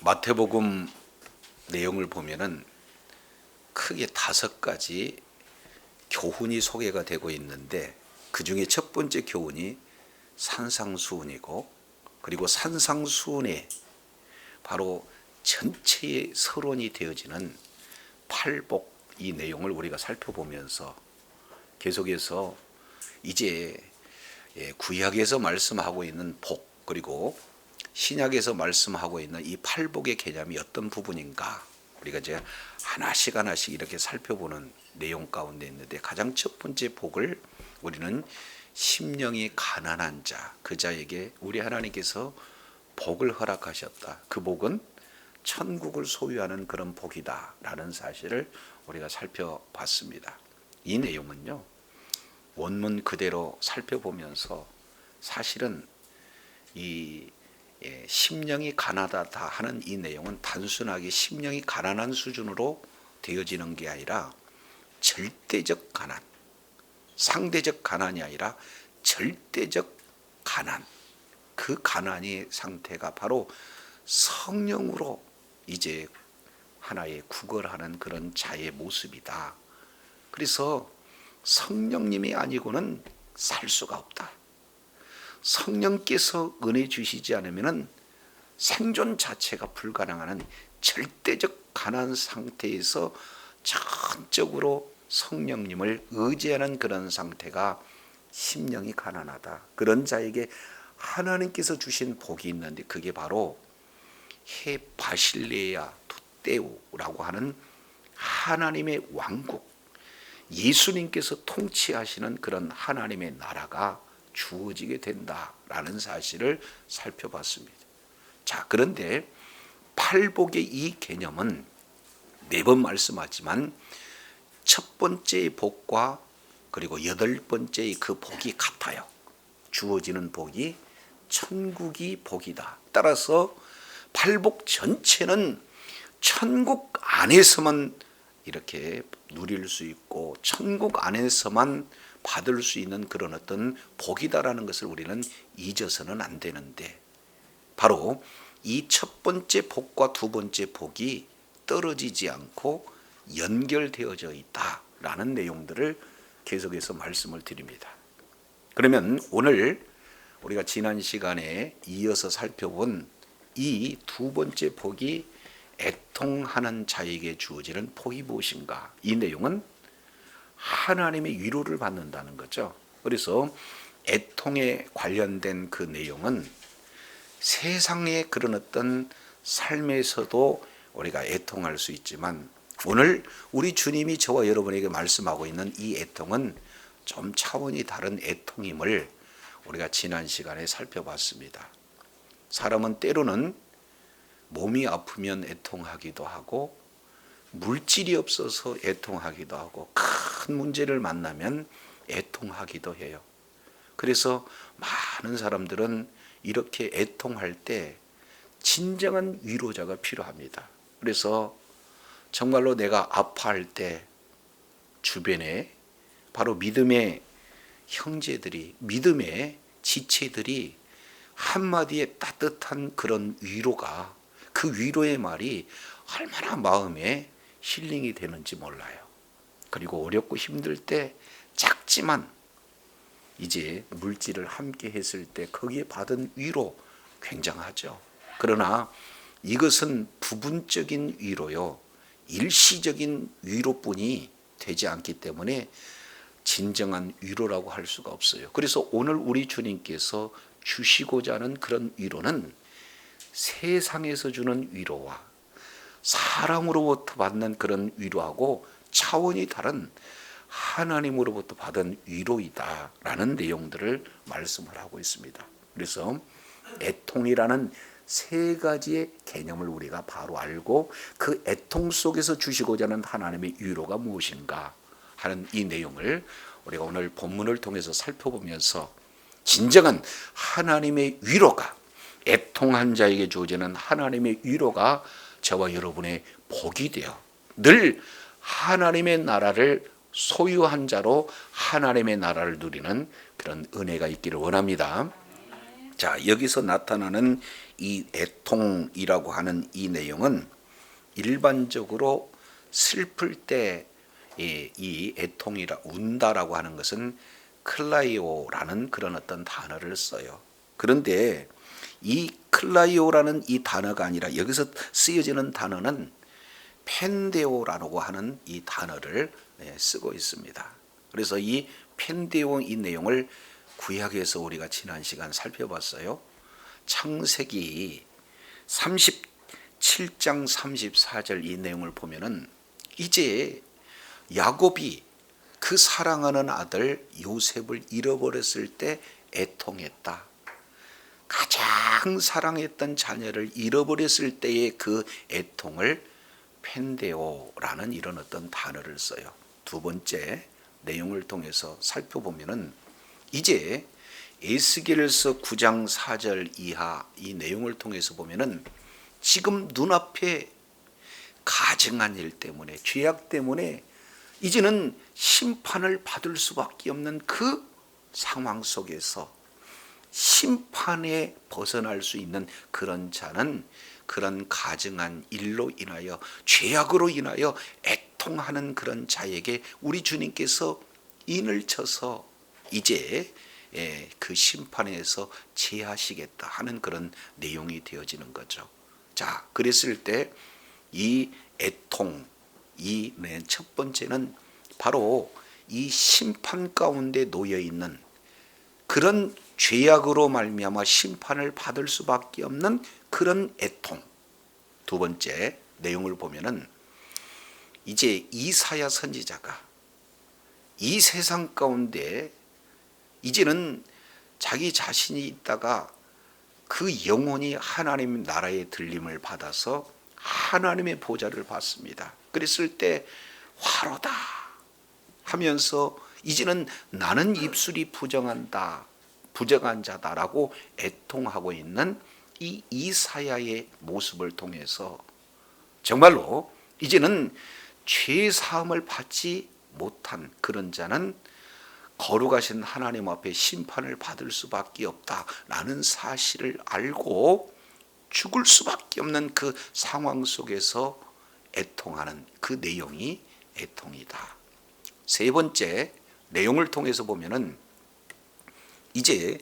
마태복음 내용을 보면은 크게 5가지 교훈이 소개가 되고 있는데, 그 중에 첫 번째 교훈이 산상수훈이고, 그리고 산상수훈에 바로 전체의 서론이 되어지는 팔복, 이 내용을 우리가 살펴보면서 계속해서 이제 구약에서 말씀하고 있는 복, 그리고 신약에서 말씀하고 있는 이 팔복의 개념이 어떤 부분인가, 우리가 이제 하나씩 이렇게 살펴보는 내용 가운데 있는데, 가장 첫 번째 복을 우리는 심령이 가난한 자, 그 자에게 우리 하나님께서 복을 허락하셨다. 그 복은 천국을 소유하는 그런 복이다 라는 사실을 우리가 살펴봤습니다. 이 내용은요, 원문 그대로 살펴보면서 사실은 이 심령이 가난하다 하는 이 내용은 단순하게 심령이 가난한 수준으로 되어지는 게 아니라 절대적 가난, 상대적 가난이 아니라 절대적 가난, 그 가난의 상태가 바로 성령으로 이제 하나의 구걸하는 그런 자의 모습이다. 그래서 성령님이 아니고는 살 수가 없다. 성령께서 은혜 주시지 않으면 생존 자체가 불가능한 절대적 가난 상태에서 전적으로 성령님을 의지하는 그런 상태가 심령이 가난하다. 그런 자에게 하나님께서 주신 복이 있는데, 그게 바로 해 바실레아 두떼우라고 하는 하나님의 왕국, 예수님께서 통치하시는 그런 하나님의 나라가 주어지게 된다라는 사실을 살펴봤습니다. 자, 그런데 팔복의 이 개념은 매번 말씀하지만 첫 번째의 복과 그리고 8번째의 그 복이 같아요. 주어지는 복이 천국이 복이다. 따라서 팔복 전체는 천국 안에서만 이렇게 누릴 수 있고 천국 안에서만 받을 수 있는 그런 어떤 복이다라는 것을 우리는 잊어서는 안 되는데, 바로 이 첫 번째 복과 두 번째 복이 떨어지지 않고 연결되어져 있다라는 내용들을 계속해서 말씀을 드립니다. 그러면 오늘 우리가 지난 시간에 이어서 살펴본 이 두 번째 복이 애통하는 자에게 주어지는 복이 무엇인가, 이 내용은 하나님의 위로를 받는다는 거죠. 그래서 애통에 관련된 그 내용은 세상의 그런 어떤 삶에서도 우리가 애통할 수 있지만, 오늘 우리 주님이 저와 여러분에게 말씀하고 있는 이 애통은 좀 차원이 다른 애통임을 우리가 지난 시간에 살펴봤습니다. 사람은 때로는 몸이 아프면 애통하기도 하고, 물질이 없어서 애통하기도 하고, 큰 문제를 만나면 애통하기도 해요. 그래서 많은 사람들은 이렇게 애통할 때 진정한 위로자가 필요합니다. 그래서 정말로 내가 아파할 때 주변에 바로 믿음의 형제들이, 믿음의 지체들이 한마디의 따뜻한 그런 위로가, 그 위로의 말이 얼마나 마음에 힐링이 되는지 몰라요. 그리고 어렵고 힘들 때 작지만 이제 물질을 함께 했을 때 거기에 받은 위로 굉장하죠. 그러나 이것은 부분적인 위로요, 일시적인 위로뿐이 되지 않기 때문에 진정한 위로라고 할 수가 없어요. 그래서 오늘 우리 주님께서 주시고자 하는 그런 위로는 세상에서 주는 위로와 사람으로부터 받는 그런 위로하고 차원이 다른 하나님으로부터 받은 위로이다라는 내용들을 말씀을 하고 있습니다. 그래서 애통이라는 3가지의 개념을 우리가 바로 알고, 그 애통 속에서 주시고자 하는 하나님의 위로가 무엇인가 하는 이 내용을 우리가 오늘 본문을 통해서 살펴보면서 진정한 하나님의 위로가, 애통한 자에게 주어지는 하나님의 위로가 저와 여러분의 복이 되어 늘 하나님의 나라를 소유한 자로 하나님의 나라를 누리는 그런 은혜가 있기를 원합니다. 자, 여기서 나타나는 이 애통이라고 하는 이 내용은 일반적으로 슬플 때 이 애통이라 운다라고 하는 것은 클라이오라는 그런 어떤 단어를 써요. 그런데 이 클라이오라는 이 단어가 아니라 여기서 쓰여지는 단어는 펜데오라고 하는 이 단어를 쓰고 있습니다. 그래서 이 펜데오 이 내용을 구약에서 우리가 지난 시간 살펴봤어요. 창세기 37장 34절 이 내용을 보면은 이제 야곱이 그 사랑하는 아들 요셉을 잃어버렸을 때 애통했다. 가장 사랑했던 자녀를 잃어버렸을 때의 그 애통을 펜데오라는 이런 어떤 단어를 써요. 두 번째 내용을 통해서 살펴보면은 이제 에스겔서 9장 4절 이하 이 내용을 통해서 보면은 지금 눈앞에 가증한 일 때문에 죄악 때문에 이제는 심판을 받을 수밖에 없는 그 상황 속에서 심판에 벗어날 수 있는 그런 자는 그런 가증한 일로 인하여 죄악으로 인하여 애통하는 그런 자에게 우리 주님께서 인을 쳐서 이제 그 심판에서 제하시겠다 하는 그런 내용이 되어지는 거죠. 자, 그랬을 때 이 애통 이 첫 번째는 바로 이 심판 가운데 놓여 있는 그런 죄악으로 말미암아 심판을 받을 수밖에 없는 그런 애통. 두 번째 내용을 보면은 이제 이사야 선지자가 이 세상 가운데 이제는 자기 자신이 있다가 그 영혼이 하나님 나라의 들림을 받아서 하나님의 보좌를 받습니다. 그랬을 때 화로다 하면서 이제는 나는 입술이 부정한 자다라고 애통하고 있는 이 이사야의 모습을 통해서 정말로 이제는 죄 사함을 받지 못한 그런 자는 거룩하신 하나님 앞에 심판을 받을 수밖에 없다라는 사실을 알고 죽을 수밖에 없는 그 상황 속에서 애통하는 그 내용이 애통이다. 세 번째 내용을 통해서 보면은 이제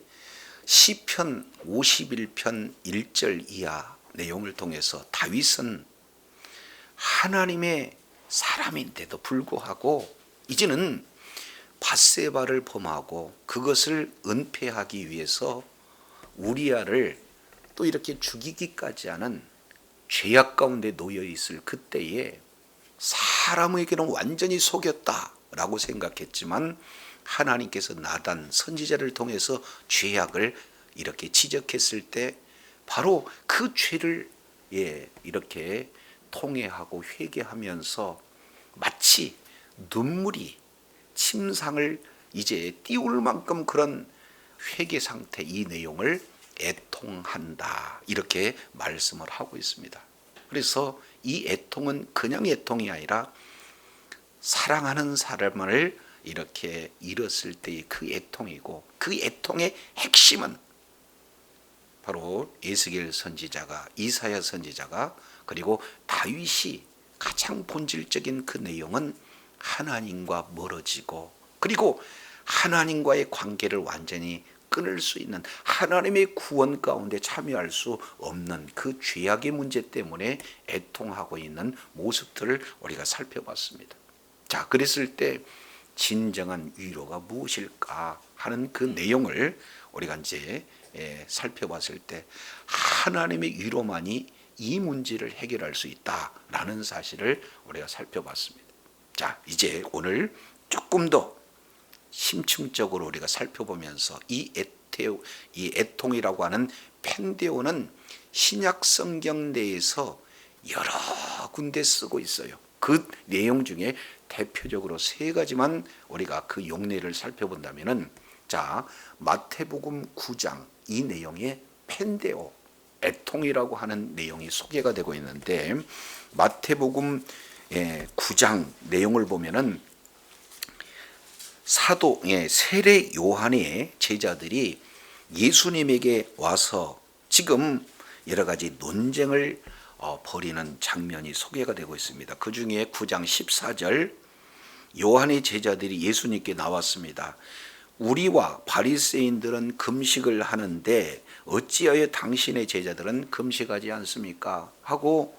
시편 51편 1절 이하 내용을 통해서 다윗은 하나님의 사람인데도 불구하고 이제는 밧세바를 범하고 그것을 은폐하기 위해서 우리아를 또 이렇게 죽이기까지 하는 죄악 가운데 놓여 있을 그때에 사람에게는 완전히 속였다라고 생각했지만 하나님께서 나단 선지자를 통해서 죄악을 이렇게 지적했을 때 바로 그 죄를 이렇게 통회하고 회개하면서 마치 눈물이 침상을 이제 띄울 만큼 그런 회개 상태 이 내용을 애통한다 이렇게 말씀을 하고 있습니다. 그래서 이 애통은 그냥 애통이 아니라 사랑하는 사람을 이렇게 잃었을 때의 그 애통이고 그 애통의 핵심은 바로 에스겔 선지자가 이사야 선지자가 그리고 다윗이 가장 본질적인 그 내용은 하나님과 멀어지고 그리고 하나님과의 관계를 완전히 끊을 수 있는 하나님의 구원 가운데 참여할 수 없는 그 죄악의 문제 때문에 애통하고 있는 모습들을 우리가 살펴봤습니다. 자, 그랬을 때 진정한 위로가 무엇일까 하는 그 내용을 우리가 이제 살펴봤을 때 하나님의 위로만이 이 문제를 해결할 수 있다라는 사실을 우리가 살펴봤습니다. 자, 이제 오늘 조금 더 심층적으로 우리가 살펴보면서 이 애통이라고 하는 펜데오는 신약 성경 내에서 여러 군데 쓰고 있어요. 그 내용 중에 대표적으로 세 가지만 우리가 그 용례를 살펴본다면은 자, 마태복음 9장 이 내용에 펜데오 애통이라고 하는 내용이 소개가 되고 있는데 마태복음 9장 내용을 보면은 세례 요한의 제자들이 예수님에게 와서 지금 여러 가지 논쟁을 벌이는 장면이 소개가 되고 있습니다. 그 중에 9장 14절 요한의 제자들이 예수님께 나왔습니다. 우리와 바리새인들은 금식을 하는데 어찌하여 당신의 제자들은 금식하지 않습니까? 하고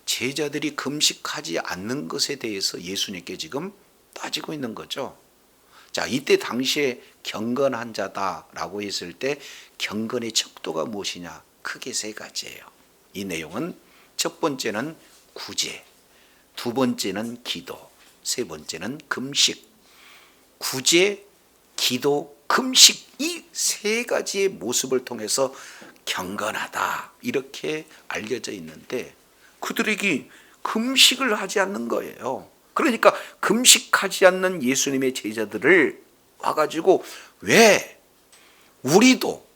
제자들이 금식하지 않는 것에 대해서 예수님께 지금 따지고 있는 거죠. 자, 이때 당시에 경건한 자다라고 했을 때 경건의 척도가 무엇이냐? 크게 세 가지예요. 이 내용은 첫 번째는 구제, 두 번째는 기도, 세 번째는 금식. 구제, 기도, 금식 이 세 가지의 모습을 통해서 경건하다 이렇게 알려져 있는데 그들에게 금식을 하지 않는 거예요. 그러니까 금식하지 않는 예수님의 제자들을 와가지고 왜 우리도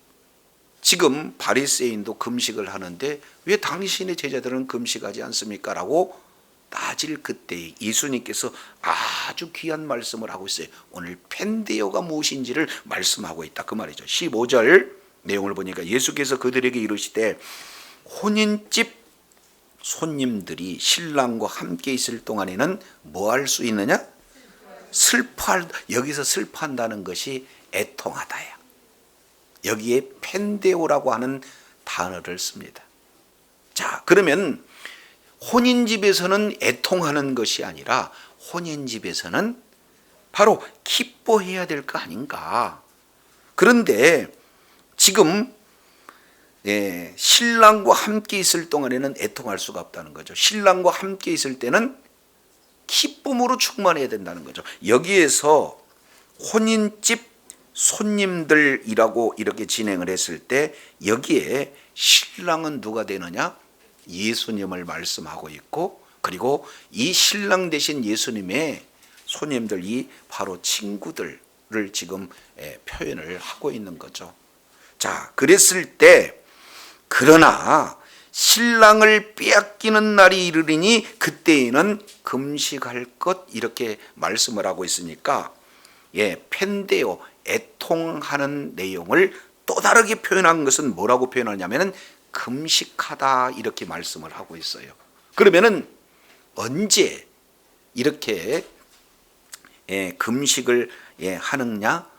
지금 바리새인도 금식을 하는데 왜 당신의 제자들은 금식하지 않습니까? 라고 따질 그때 예수님께서 아주 귀한 말씀을 하고 있어요. 오늘 펜데오가 무엇인지를 말씀하고 있다 그 말이죠. 15절 내용을 보니까 예수께서 그들에게 이르시되 혼인집 손님들이 신랑과 함께 있을 동안에는 뭐 할 수 있느냐? 여기서 슬퍼한다는 것이 애통하다야. 여기에 펜데오라고 하는 단어를 씁니다. 자, 그러면 혼인집에서는 애통하는 것이 아니라 혼인집에서는 바로 기뻐해야 될 거 아닌가. 그런데 지금 신랑과 함께 있을 동안에는 애통할 수가 없다는 거죠. 신랑과 함께 있을 때는 기쁨으로 충만해야 된다는 거죠. 여기에서 혼인집 손님들이라고 이렇게 진행을 했을 때 여기에 신랑은 누가 되느냐? 예수님을 말씀하고 있고 그리고 이 신랑 대신 예수님의 손님들이 바로 친구들을 지금 표현을 하고 있는 거죠. 자, 그랬을 때 그러나 신랑을 빼앗기는 날이 이르리니 그때에는 금식할 것 이렇게 말씀을 하고 있으니까 펜데오 애통하는 내용을 또 다르게 표현한 것은 뭐라고 표현하냐면은 금식하다 이렇게 말씀을 하고 있어요. 그러면은 언제 이렇게 금식을 하느냐?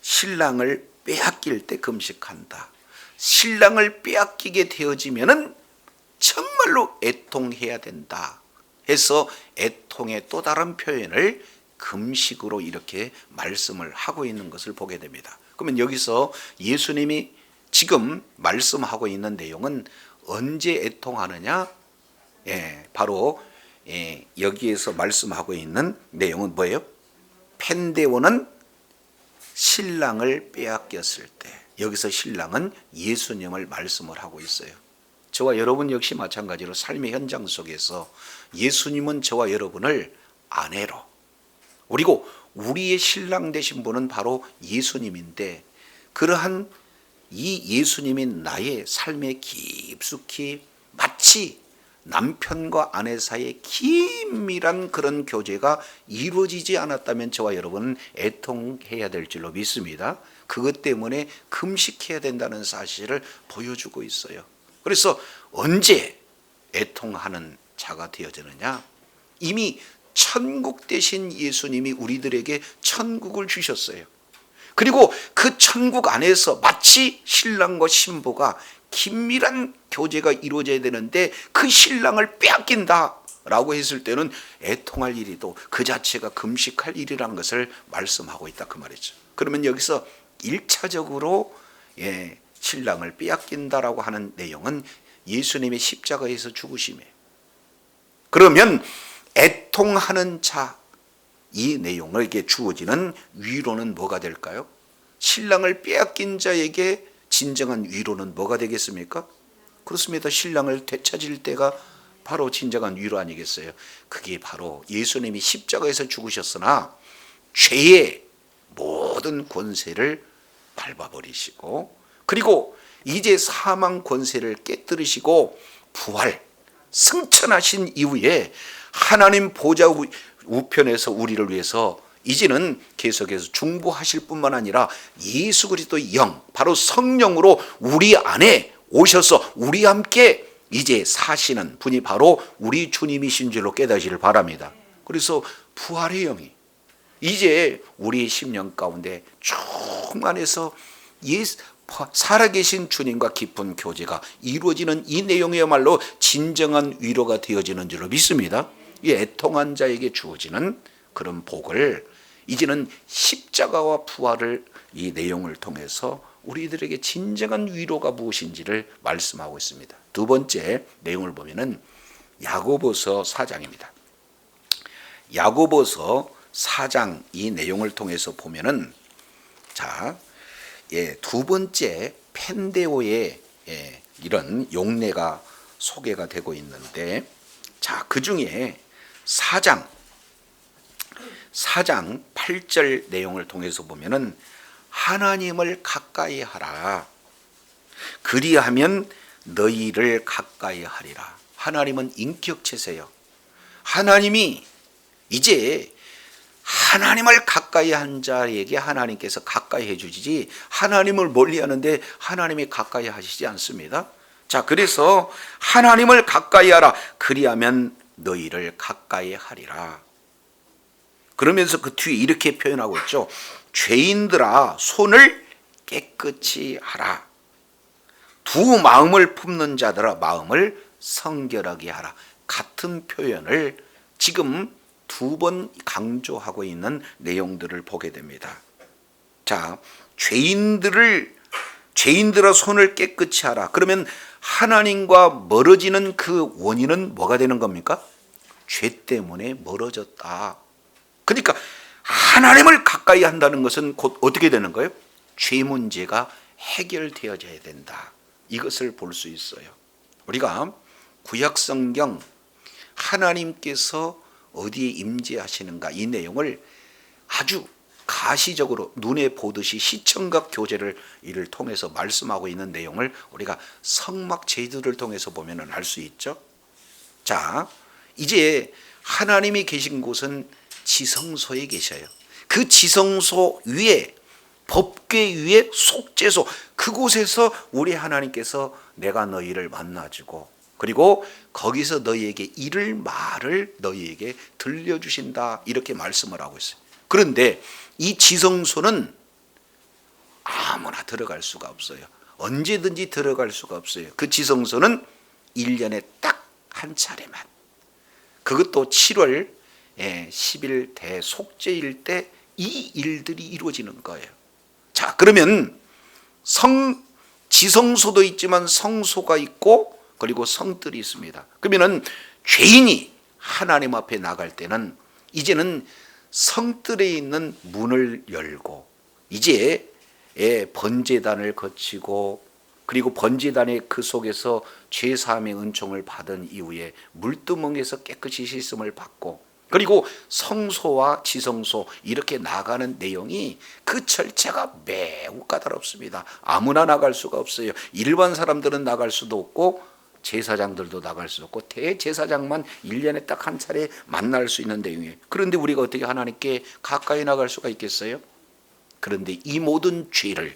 신랑을 빼앗길 때 금식한다. 신랑을 빼앗기게 되어지면은 정말로 애통해야 된다 해서 애통의 또 다른 표현을 금식으로 이렇게 말씀을 하고 있는 것을 보게 됩니다. 그러면 여기서 예수님이 지금 말씀하고 있는 내용은 언제 애통하느냐? 바로 여기에서 말씀하고 있는 내용은 뭐예요? 펜데오는 신랑을 빼앗겼을 때, 여기서 신랑은 예수님을 말씀을 하고 있어요. 저와 여러분 역시 마찬가지로 삶의 현장 속에서 예수님은 저와 여러분을 아내로, 그리고 우리의 신랑 되신 분은 바로 예수님인데 그러한 이 예수님이 나의 삶에 깊숙이 마치 남편과 아내 사이에 긴밀한 그런 교제가 이루어지지 않았다면 저와 여러분은 애통해야 될 줄로 믿습니다. 그것 때문에 금식해야 된다는 사실을 보여주고 있어요. 그래서 언제 애통하는 자가 되어지느냐? 이미 천국 되신 예수님이 우리들에게 천국을 주셨어요. 그리고 그 천국 안에서 마치 신랑과 신부가 긴밀한 교제가 이루어져야 되는데 그 신랑을 빼앗긴다라고 했을 때는 애통할 일이도 그 자체가 금식할 일이라는 것을 말씀하고 있다 그 말이죠. 그러면 여기서 1차적으로 신랑을 빼앗긴다라고 하는 내용은 예수님의 십자가에서 죽으심이에요. 그러면 애통하는 자, 이 내용에게 주어지는 위로는 뭐가 될까요? 신랑을 빼앗긴 자에게 진정한 위로는 뭐가 되겠습니까? 그렇습니다. 신랑을 되찾을 때가 바로 진정한 위로 아니겠어요? 그게 바로 예수님이 십자가에서 죽으셨으나 죄의 모든 권세를 밟아버리시고 그리고 이제 사망 권세를 깨뜨리시고 부활, 승천하신 이후에 하나님 보좌 우편에서 우리를 위해서 이제는 계속해서 중보하실 뿐만 아니라 예수 그리스도의 영, 바로 성령으로 우리 안에 오셔서 우리 함께 이제 사시는 분이 바로 우리 주님이신 줄로 깨닫기를 바랍니다. 그래서 부활의 영이 이제 우리 심령 가운데 충만해서 살아계신 주님과 깊은 교제가 이루어지는 이 내용이야말로 진정한 위로가 되어지는 줄로 믿습니다. 이 애통한 자에게 주어지는 그런 복을 이제는 십자가와 부활을 이 내용을 통해서 우리들에게 진정한 위로가 무엇인지를 말씀하고 있습니다. 두 번째 내용을 보면은 야고보서 4장입니다. 야고보서 4장 이 내용을 통해서 보면은 두 번째 펜데오의 이런 용례가 소개가 되고 있는데, 그 중에 4장 8절 내용을 통해서 보면은 하나님을 가까이 하라. 그리하면 너희를 가까이 하리라. 하나님은 인격체세요. 하나님이 이제 하나님을 가까이 한 자에게 하나님께서 가까이 해주지 하나님을 멀리 하는데 하나님이 가까이 하시지 않습니다. 그래서 하나님을 가까이 하라. 그리하면 너희를 가까이 하리라. 그러면서 그 뒤에 이렇게 표현하고 있죠. 죄인들아 손을 깨끗이 하라. 두 마음을 품는 자들아 마음을 성결하게 하라. 같은 표현을 지금 두 번 강조하고 있는 내용들을 보게 됩니다. 죄인들아 손을 깨끗이 하라. 그러면 하나님과 멀어지는 그 원인은 뭐가 되는 겁니까? 죄 때문에 멀어졌다. 그러니까 하나님을 가까이 한다는 것은 곧 어떻게 되는 거예요? 죄 문제가 해결되어져야 된다. 이것을 볼 수 있어요. 우리가 구약성경 하나님께서 어디에 임재하시는가 이 내용을 아주 가시적으로 눈에 보듯이 시청각 교제를 이를 통해서 말씀하고 있는 내용을 우리가 성막 제도를 통해서 보면 알 수 있죠. 이제 하나님이 계신 곳은 지성소에 계셔요. 그 지성소 위에 법궤 위에 속죄소, 그곳에서 우리 하나님께서 내가 너희를 만나주고 그리고 거기서 너희에게 이를 말을 너희에게 들려주신다, 이렇게 말씀을 하고 있어요. 그런데 이 지성소는 아무나 들어갈 수가 없어요. 언제든지 들어갈 수가 없어요. 그 지성소는 1년에 딱 한 차례만, 그것도 7월 10일 대속죄일 때 이 일들이 이루어지는 거예요. 그러면 지성소도 있지만 성소가 있고 그리고 성들이 있습니다. 그러면은 죄인이 하나님 앞에 나갈 때는 이제는 성들에 있는 문을 열고 이제 번제단을 거치고 그리고 번제단의 그 속에서 죄사함의 은총을 받은 이후에 물두멍에서 깨끗이 씻음을 받고 그리고 성소와 지성소 이렇게 나가는 내용이 그 절차가 매우 까다롭습니다. 아무나 나갈 수가 없어요. 일반 사람들은 나갈 수도 없고 제사장들도 나갈 수 없고 대제사장만 1년에 딱 한 차례 만날 수 있는 내용이에요. 그런데 우리가 어떻게 하나님께 가까이 나갈 수가 있겠어요? 그런데 이 모든 죄를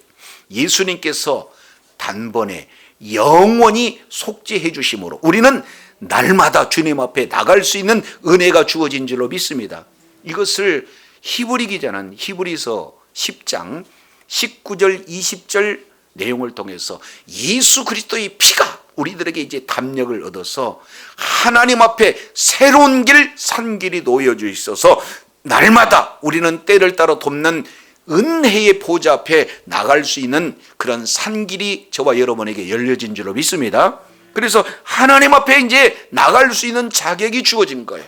예수님께서 단번에 영원히 속죄해 주심으로 우리는 날마다 주님 앞에 나갈 수 있는 은혜가 주어진 줄로 믿습니다. 이것을 히브리 기자는 히브리서 10장 19절 20절 내용을 통해서 예수 그리스도의 피가 우리들에게 이제 담력을 얻어서 하나님 앞에 새로운 길, 산 길이 놓여져 있어서 날마다 우리는 때를 따라 돕는 은혜의 보좌 앞에 나갈 수 있는 그런 산길이 저와 여러분에게 열려진 줄로 믿습니다. 그래서 하나님 앞에 이제 나갈 수 있는 자격이 주어진 거예요.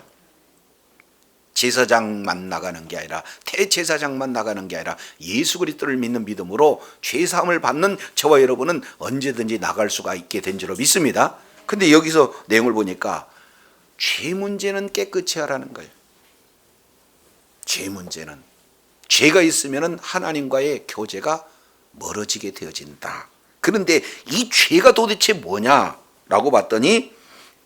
제사장만 나가는 게 아니라 대제사장만 나가는 게 아니라 예수 그리스도를 믿는 믿음으로 죄사함을 받는 저와 여러분은 언제든지 나갈 수가 있게 된 줄로 믿습니다. 근데 여기서 내용을 보니까 죄 문제는 깨끗이 하라는 거예요. 죄 문제는 죄가 있으면 하나님과의 교제가 멀어지게 되어진다. 그런데 이 죄가 도대체 뭐냐라고 봤더니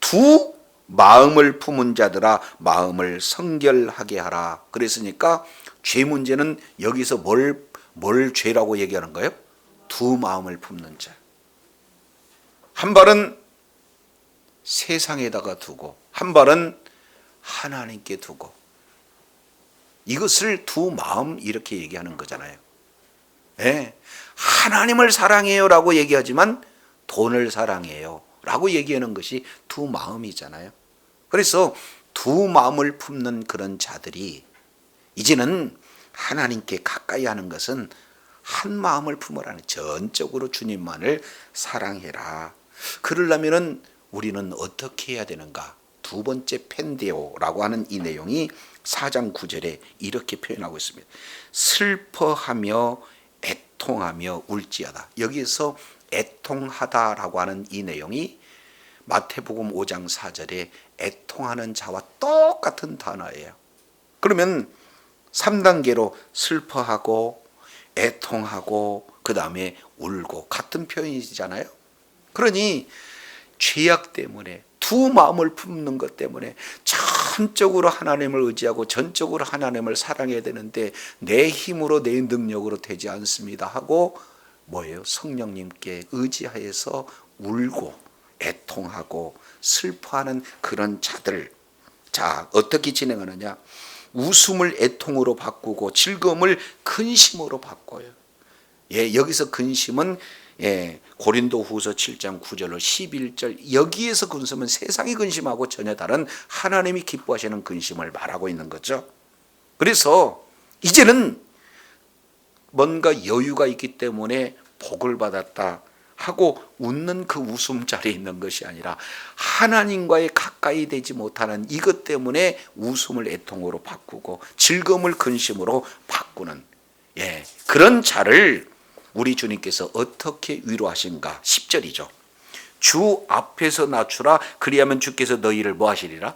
두 마음을 품은 자들아 마음을 성결하게 하라. 그랬으니까 죄 문제는 여기서 뭘 죄라고 얘기하는 거예요? 두 마음을 품는 자. 한 발은 세상에다가 두고 한 발은 하나님께 두고, 이것을 두 마음 이렇게 얘기하는 거잖아요. 네. 하나님을 사랑해요 라고 얘기하지만 돈을 사랑해요 라고 얘기하는 것이 두 마음이잖아요. 그래서 두 마음을 품는 그런 자들이 이제는 하나님께 가까이 하는 것은 한 마음을 품으라는, 전적으로 주님만을 사랑해라. 그러려면 우리는 어떻게 해야 되는가? 두 번째 펜데오라고 하는 이 내용이 4장 9절에 이렇게 표현하고 있습니다. 슬퍼하며 애통하며 울지어다. 여기에서 애통하다라고 하는 이 내용이 마태복음 5장 4절에 애통하는 자와 똑같은 단어예요. 그러면 3단계로 슬퍼하고 애통하고 그 다음에 울고 같은 표현이잖아요. 그러니 죄악 때문에 두 마음을 품는 것 때문에 전적으로 하나님을 의지하고 전적으로 하나님을 사랑해야 되는데 내 힘으로 내 능력으로 되지 않습니다 하고 뭐예요? 성령님께 의지하여서 울고 애통하고 슬퍼하는 그런 자들. 자, 어떻게 진행하느냐? 웃음을 애통으로 바꾸고 즐거움을 근심으로 바꿔요. 예, 여기서 근심은 고린도후서 7장 9절로 11절, 여기에서 근심은 세상이 근심하고 전혀 다른 하나님이 기뻐하시는 근심을 말하고 있는 거죠. 그래서 이제는 뭔가 여유가 있기 때문에 복을 받았다 하고 웃는 그 웃음 자리에 있는 것이 아니라 하나님과의 가까이 되지 못하는 이것 때문에 웃음을 애통으로 바꾸고 즐거움을 근심으로 바꾸는, 그런 자를 우리 주님께서 어떻게 위로하신가? 10절이죠. 주 앞에서 낮추라. 그리하면 주께서 너희를 뭐 하시리라?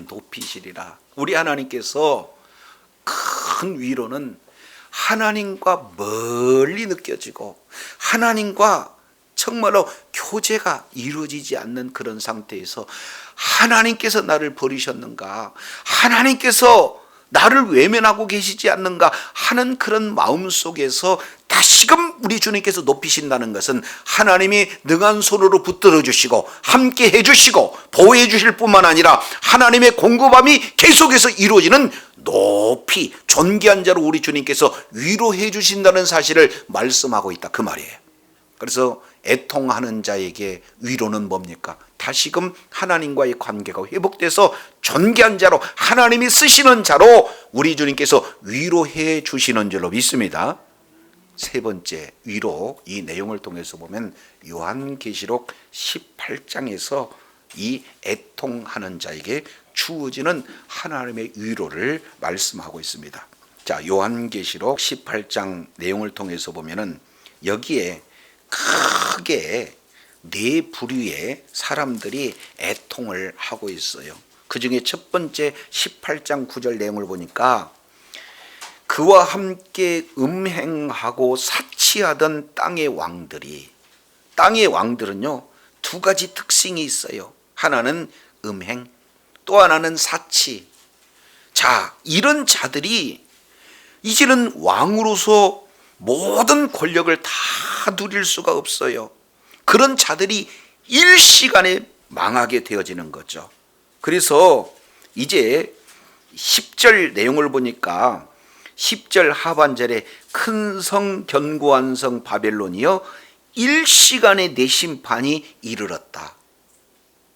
높이시리라. 우리 하나님께서 큰 위로는 하나님과 멀리 느껴지고 하나님과 정말로 교제가 이루어지지 않는 그런 상태에서 하나님께서 나를 버리셨는가, 하나님께서 나를 외면하고 계시지 않는가 하는 그런 마음 속에서 다시금 우리 주님께서 높이신다는 것은 하나님이 능한 손으로 붙들어 주시고 함께 해주시고 보호해 주실 뿐만 아니라 하나님의 공급함이 계속해서 이루어지는 높이 존귀한 자로 우리 주님께서 위로해 주신다는 사실을 말씀하고 있다, 그 말이에요. 그래서 애통하는 자에게 위로는 뭡니까? 다시금 하나님과의 관계가 회복돼서 존귀한 자로 하나님이 쓰시는 자로 우리 주님께서 위로해 주시는 줄로 믿습니다. 세 번째 위로, 이 내용을 통해서 보면 요한계시록 18장에서 이 애통하는 자에게 주어지는 하나님의 위로를 말씀하고 있습니다. 자, 요한계시록 18장 내용을 통해서 보면은 여기에 크게 네 부류의 사람들이 애통을 하고 있어요. 그 중에 첫 번째 18장 9절 내용을 보니까 그와 함께 음행하고 사치하던 땅의 왕들이, 땅의 왕들은요 두 가지 특징이 있어요. 하나는 음행, 또 하나는 사치. 자, 이런 자들이 이제는 왕으로서 모든 권력을 다 누릴 수가 없어요. 그런 자들이 일시간에 망하게 되어지는 거죠. 그래서 이제 10절 내용을 보니까 10절 하반절에 큰 성 견고한 성 바벨론이여 일시간에 내 심판이 이르렀다.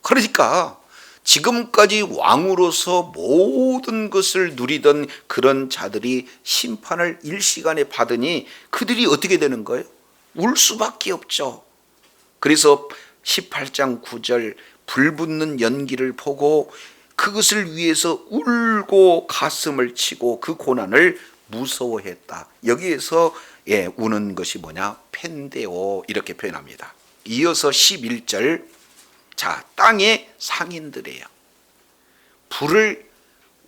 그러니까 지금까지 왕으로서 모든 것을 누리던 그런 자들이 심판을 일시간에 받으니 그들이 어떻게 되는 거예요? 울 수밖에 없죠. 그래서 18장 9절 불붙는 연기를 보고 그것을 위해서 울고 가슴을 치고 그 고난을 무서워했다. 여기에서 우는 것이 뭐냐? 펜데오, 이렇게 표현합니다. 이어서 11절, 자, 땅의 상인들이에요. 불을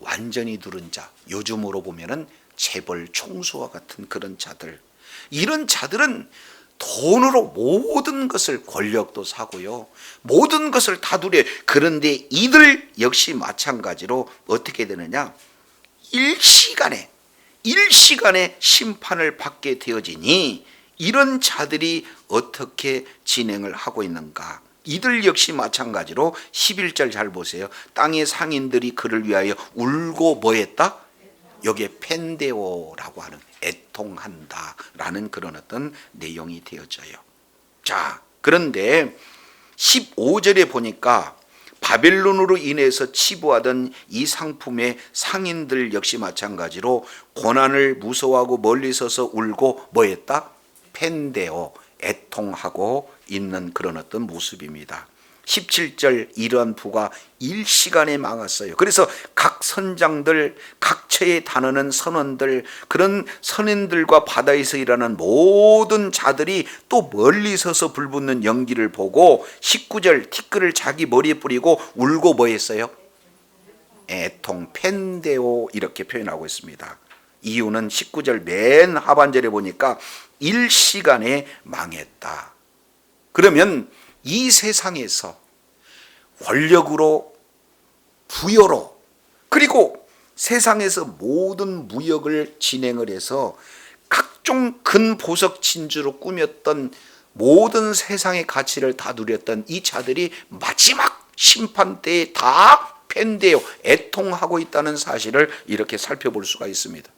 완전히 누른 자, 요즘으로 보면은 재벌 총수와 같은 그런 자들, 이런 자들은 돈으로 모든 것을, 권력도 사고요, 모든 것을 다 누려요. 그런데 이들 역시 마찬가지로 어떻게 되느냐? 일시간에 심판을 받게 되어지니 이런 자들이 어떻게 진행을 하고 있는가? 이들 역시 마찬가지로 11절 잘 보세요. 땅의 상인들이 그를 위하여 울고 뭐했다? 여기에 펜데오라고 하는 애통한다라는 그런 어떤 내용이 되어져요. 자, 그런데 15절에 보니까 바벨론으로 인해서 치부하던 이 상품의 상인들 역시 마찬가지로 고난을 무서워하고 멀리 서서 울고 뭐했다? 펜데오, 애통하고 있는 그런 어떤 모습입니다. 17절 이러한 부가 일시간에 망했어요. 그래서 각 선장들, 각처에 다니는 선원들, 그런 선인들과 바다에서 일하는 모든 자들이 또 멀리 서서 불붙는 연기를 보고 19절 티끌을 자기 머리에 뿌리고 울고 뭐 했어요? 애통, 펜데오 이렇게 표현하고 있습니다. 이유는 19절 맨 하반절에 보니까 일시간에 망했다. 그러면 이 세상에서 권력으로, 부여로, 그리고 세상에서 모든 무역을 진행을 해서 각종 근보석 진주로 꾸몄던 모든 세상의 가치를 다 누렸던 이 자들이 마지막 심판 때에 다 펜데오, 애통하고 있다는 사실을 이렇게 살펴볼 수가 있습니다.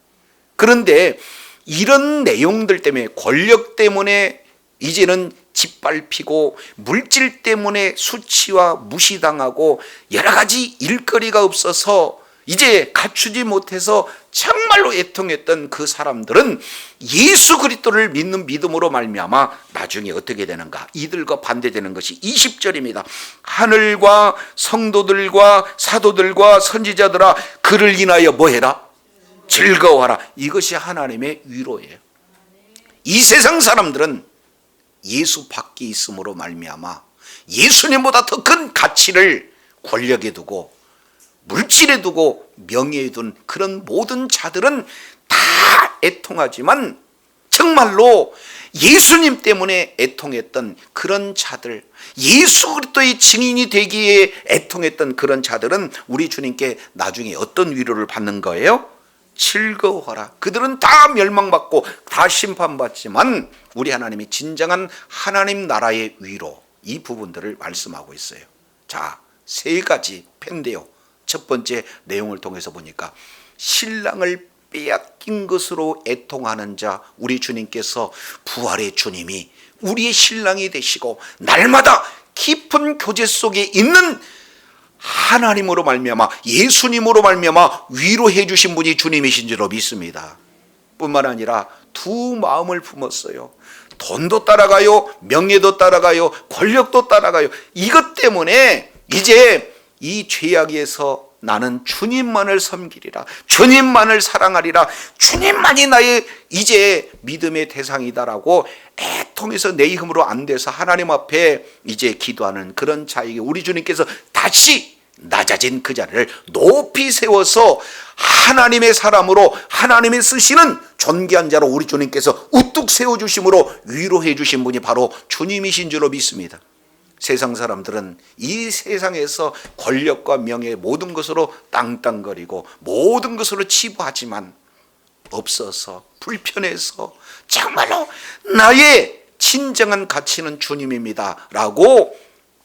그런데 이런 내용들 때문에, 권력 때문에 이제는 짓밟히고 물질 때문에 수치와 무시당하고 여러 가지 일거리가 없어서 이제 갖추지 못해서 정말로 애통했던 그 사람들은 예수 그리스도를 믿는 믿음으로 말미암아 나중에 어떻게 되는가? 이들과 반대되는 것이 20절입니다. 하늘과 성도들과 사도들과 선지자들아 그를 인하여 뭐해라? 즐거워하라. 이것이 하나님의 위로예요. 이 세상 사람들은 예수 밖에 있음으로 말미암아 예수님보다 더 큰 가치를 권력에 두고 물질에 두고 명예에 둔 그런 모든 자들은 다 애통하지만 정말로 예수님 때문에 애통했던 그런 자들, 예수 그리스도의 증인이 되기에 애통했던 그런 자들은 우리 주님께 나중에 어떤 위로를 받는 거예요? 즐거워하라. 그들은 다 멸망받고 다 심판받지만 우리 하나님이 진정한 하나님 나라의 위로, 이 부분들을 말씀하고 있어요. 자, 세 가지 펜데오. 첫 번째 내용을 통해서 보니까 신랑을 빼앗긴 것으로 애통하는 자, 우리 주님께서 부활의 주님이 우리의 신랑이 되시고 날마다 깊은 교제 속에 있는 하나님으로 말미암아, 예수님으로 말미암아 위로해 주신 분이 주님이신 줄로 믿습니다. 뿐만 아니라 두 마음을 품었어요. 돈도 따라가요, 명예도 따라가요, 권력도 따라가요. 이것 때문에 이제 이 죄악에서 나는 주님만을 섬기리라, 주님만을 사랑하리라, 주님만이 나의 이제 믿음의 대상이다라고 애통해서 내 힘으로 안 돼서 하나님 앞에 이제 기도하는 그런 자에게 우리 주님께서 다시 낮아진 그 자를 높이 세워서 하나님의 사람으로, 하나님의 쓰시는 존귀한 자로 우리 주님께서 우뚝 세워주심으로 위로해 주신 분이 바로 주님이신 줄로 믿습니다. 세상 사람들은 이 세상에서 권력과 명예 모든 것으로 땅땅거리고 모든 것으로 치부하지만 없어서 불편해서 정말로 나의 진정한 가치는 주님입니다 라고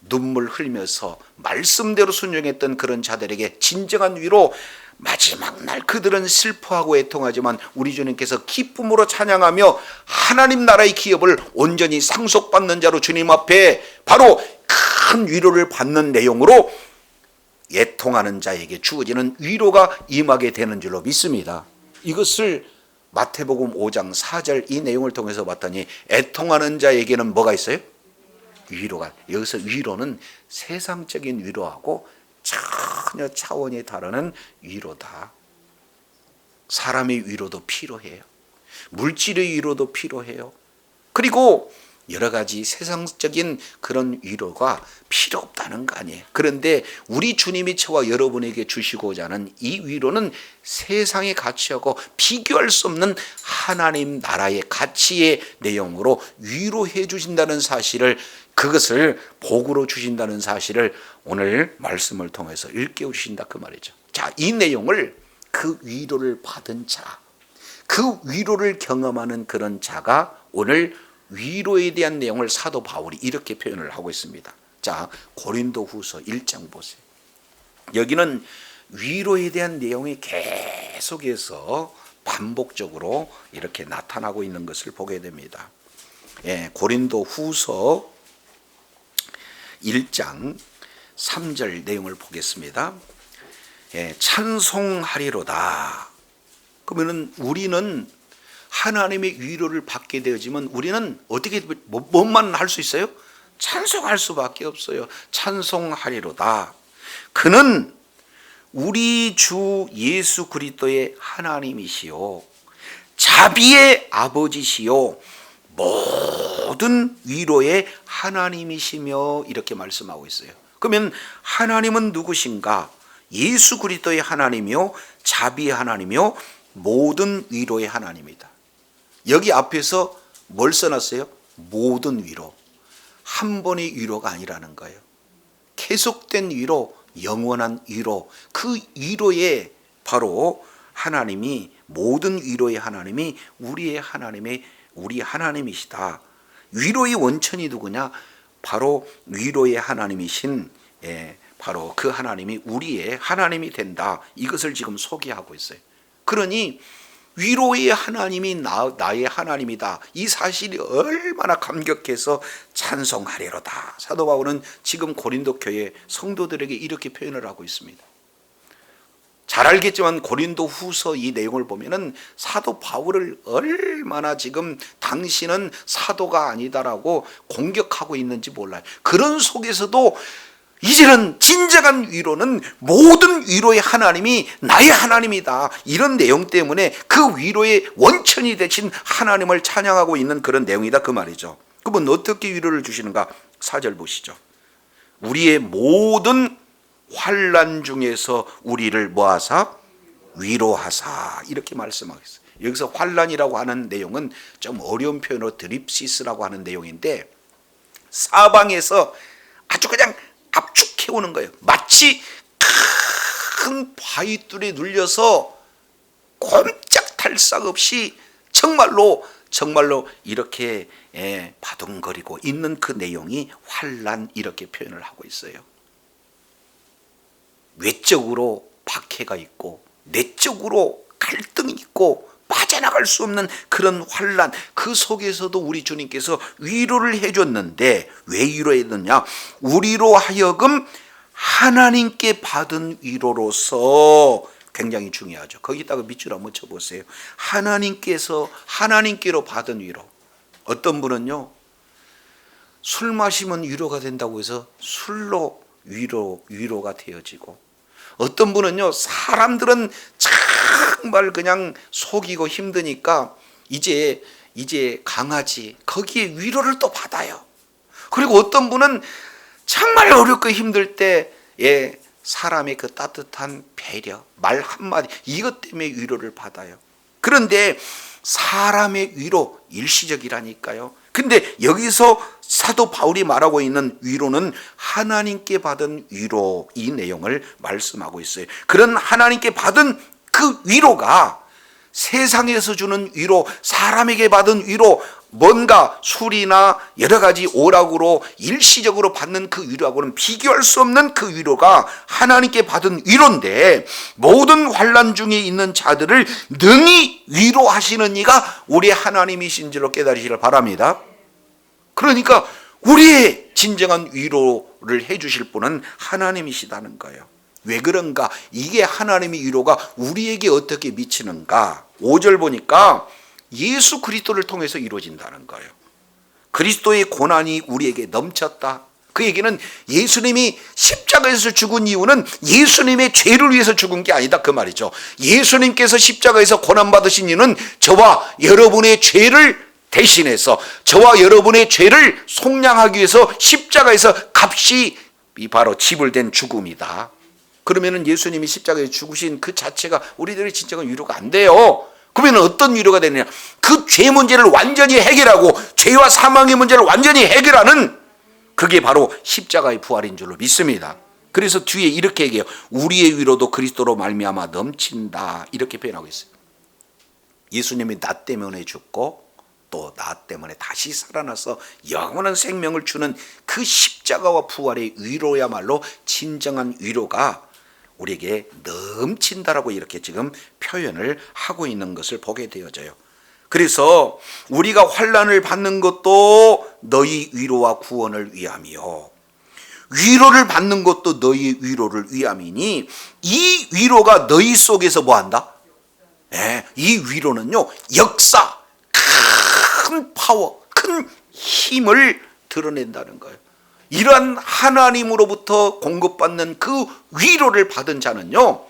눈물 흘리면서 말씀대로 순종했던 그런 자들에게 진정한 위로, 마지막 날 그들은 슬퍼하고 애통하지만 우리 주님께서 기쁨으로 찬양하며 하나님 나라의 기업을 온전히 상속받는 자로 주님 앞에 바로 큰 위로를 받는 내용으로 애통하는 자에게 주어지는 위로가 임하게 되는 줄로 믿습니다. 이것을 마태복음 5장 4절 이 내용을 통해서 봤더니 애통하는 자에게는 뭐가 있어요? 위로가. 여기서 위로는 세상적인 위로하고 전혀 차원이 다른 위로다. 사람의 위로도 필요해요. 물질의 위로도 필요해요. 그리고 여러 가지 세상적인 그런 위로가 필요 없다는 거 아니에요. 그런데 우리 주님이 저와 여러분에게 주시고자 하는 이 위로는 세상의 가치하고 비교할 수 없는 하나님 나라의 가치의 내용으로 위로해 주신다는 사실을, 그것을 복으로 주신다는 사실을 오늘 말씀을 통해서 일깨워 주신다 그 말이죠. 자, 이 내용을 그 위로를 받은 자, 그 위로를 경험하는 그런 자가 오늘 위로에 대한 내용을 사도 바울이 이렇게 표현을 하고 있습니다. 자, 고린도후서 1장 보세요. 여기는 위로에 대한 내용이 계속해서 반복적으로 이렇게 나타나고 있는 것을 보게 됩니다. 고린도후서 1장 3절 내용을 보겠습니다. 찬송하리로다. 그러면은 우리는 하나님의 위로를 받게 되어지면 우리는 어떻게 뭐만 할 수 있어요? 찬송할 수밖에 없어요. 찬송하리로다. 그는 우리 주 예수 그리스도의 하나님이시요 자비의 아버지시요 모든 위로의 하나님이시며 이렇게 말씀하고 있어요. 그러면 하나님은 누구신가? 예수 그리스도의 하나님이요 자비의 하나님이요 모든 위로의 하나님이다. 여기 앞에서 뭘 써놨어요? 모든 위로. 한 번의 위로가 아니라는 거예요. 계속된 위로, 영원한 위로, 그 위로에 바로 하나님이 모든 위로의 하나님이 우리 하나님이시다. 위로의 원천이 누구냐? 바로 위로의 하나님이신 바로 그 하나님이 우리의 하나님이 된다. 이것을 지금 소개하고 있어요. 그러니 위로의 하나님이 나의 하나님이다. 이 사실이 얼마나 감격해서 찬송하리로다. 사도 바울은 지금 고린도 교회 성도들에게 이렇게 표현을 하고 있습니다. 잘 알겠지만 고린도 후서 이 내용을 보면은 사도 바울을 얼마나 지금 당신은 사도가 아니다라고 공격하고 있는지 몰라요. 그런 속에서도 이제는 진정한 위로는 모든 위로의 하나님이 나의 하나님이다. 이런 내용 때문에 그 위로의 원천이 되신 하나님을 찬양하고 있는 그런 내용이다 그 말이죠. 그러면 어떻게 위로를 주시는가? 4절 보시죠. 우리의 모든 환난 중에서 우리를 뭐하사? 위로하사. 이렇게 말씀하겠어요. 여기서 환난이라고 하는 내용은 좀 어려운 표현으로 드립시스라고 하는 내용인데 사방에서 아주 그냥 압축해오는 거예요. 마치 큰 바위돌에 눌려서 꼼짝달싹 없이 정말로 이렇게 바둥거리고 있는 그 내용이 환난 이렇게 표현을 하고 있어요. 외적으로 박해가 있고 내적으로 갈등이 있고 빠져나갈 수 없는 그런 환난, 그 속에서도 우리 주님께서 위로를 해줬는데 왜 위로했느냐? 우리로 하여금 하나님께 받은 위로로서 굉장히 중요하죠. 거기다가 밑줄 한번 쳐보세요. 하나님께로 받은 위로. 어떤 분은요, 술 마시면 위로가 된다고 해서 술로 위로가 되어지고, 어떤 분은요, 사람들은 정말 그냥 속이고 힘드니까 이제 강아지 거기에 위로를 또 받아요. 그리고 어떤 분은 정말 어렵고 힘들 때 사람의 그 따뜻한 배려, 말 한마디 이것 때문에 위로를 받아요. 그런데 사람의 위로 일시적이라니까요. 근데 여기서 사도 바울이 말하고 있는 위로는 하나님께 받은 위로, 이 내용을 말씀하고 있어요. 그런 하나님께 받은 그 위로가 세상에서 주는 위로, 사람에게 받은 위로, 뭔가 술이나 여러 가지 오락으로 일시적으로 받는 그 위로하고는 비교할 수 없는 그 위로가 하나님께 받은 위로인데, 모든 환난 중에 있는 자들을 능히 위로하시는 이가 우리 하나님이신 줄로 깨달으시길 바랍니다. 그러니까 우리의 진정한 위로를 해주실 분은 하나님이시다는 거예요. 왜 그런가? 이게 하나님의 위로가 우리에게 어떻게 미치는가? 5절 보니까 예수 그리스도를 통해서 이루어진다는 거예요. 그리스도의 고난이 우리에게 넘쳤다. 그 얘기는 예수님이 십자가에서 죽은 이유는 예수님의 죄를 위해서 죽은 게 아니다 그 말이죠. 예수님께서 십자가에서 고난받으신 이유는 저와 여러분의 죄를 대신해서, 저와 여러분의 죄를 속량하기 위해서 십자가에서 값이 바로 지불된 죽음이다. 그러면은 예수님이 십자가에 죽으신 그 자체가 우리들의 진정한 위로가 안 돼요. 그러면 어떤 위로가 되느냐? 그 죄 문제를 완전히 해결하고 죄와 사망의 문제를 완전히 해결하는, 그게 바로 십자가의 부활인 줄로 믿습니다. 그래서 뒤에 이렇게 얘기해요. 우리의 위로도 그리스도로 말미암아 넘친다. 이렇게 표현하고 있어요. 예수님이 나 때문에 죽고 또 나 때문에 다시 살아나서 영원한 생명을 주는 그 십자가와 부활의 위로야말로 진정한 위로가 우리에게 넘친다라고 이렇게 지금 표현을 하고 있는 것을 보게 되어져요. 그래서 우리가 환난을 받는 것도 너희 위로와 구원을 위함이요, 위로를 받는 것도 너희 위로를 위함이니, 이 위로가 너희 속에서 뭐한다? 이 위로는요, 역사, 큰 파워, 큰 힘을 드러낸다는 거예요. 이러한 하나님으로부터 공급받는 그 위로를 받은 자는요,